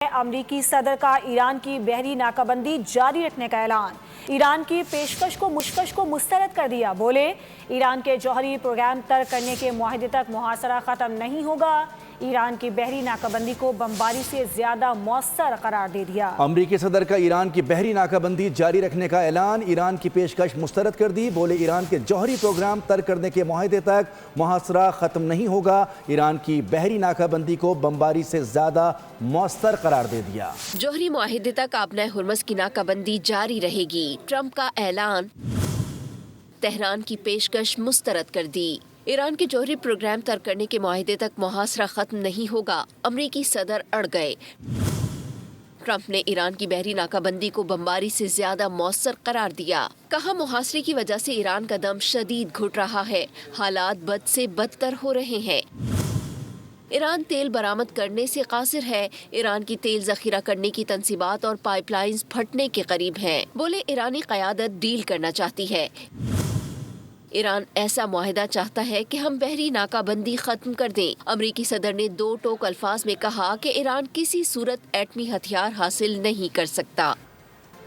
امریکی صدر کا ایران کی بحری ناکہ بندی جاری رکھنے کا اعلان۔ ایران کی پیشکش کو مسترد کر دیا۔ بولے ایران کے جوہری پروگرام ترک کرنے کے معاہدے تک محاصرہ ختم نہیں ہوگا۔ ایران کی بحری ناکہ بندی کو بمباری سے زیادہ مؤثر قرار دے دیا۔ امریکی صدر کا ایران کی بحری ناکہ بندی جاری رکھنے کا اعلان۔ ایران کی پیشکش مسترد کر دی۔ بولے ایران کے جوہری پروگرام ترک کرنے کے معاہدے تک محاصرہ ختم نہیں ہوگا۔ ایران کی بحری ناکہ بندی کو بمباری سے زیادہ مؤثر قرار دے دیا۔ جوہری معاہدے تک آبنۂ ہرمز کی ناکہ بندی جاری رہے گی۔ ٹرمپ کا اعلان۔ تہران کی پیشکش مسترد کر دی۔ ایران کے جوہری پروگرام ترک کرنے کے معاہدے تک محاصرہ ختم نہیں ہوگا۔ امریکی صدر اڑ گئے۔ ٹرمپ نے ایران کی بحری ناکہ بندی کو بمباری سے زیادہ مؤثر قرار دیا۔ کہا محاصرے کی وجہ سے ایران کا دم شدید گھٹ رہا ہے۔ حالات بد سے بدتر ہو رہے ہیں۔ ایران تیل برآمد کرنے سے قاصر ہے۔ ایران کی تیل ذخیرہ کرنے کی تنصیبات اور پائپ لائنز پھٹنے کے قریب ہیں۔ بولے ایرانی قیادت ڈیل کرنا چاہتی ہے۔ ایران ایسا معاہدہ چاہتا ہے کہ ہم بحری ناکہ بندی ختم کر دیں۔ امریکی صدر نے دو ٹوک الفاظ میں کہا کہ ایران کسی صورت ایٹمی ہتھیار حاصل نہیں کر سکتا۔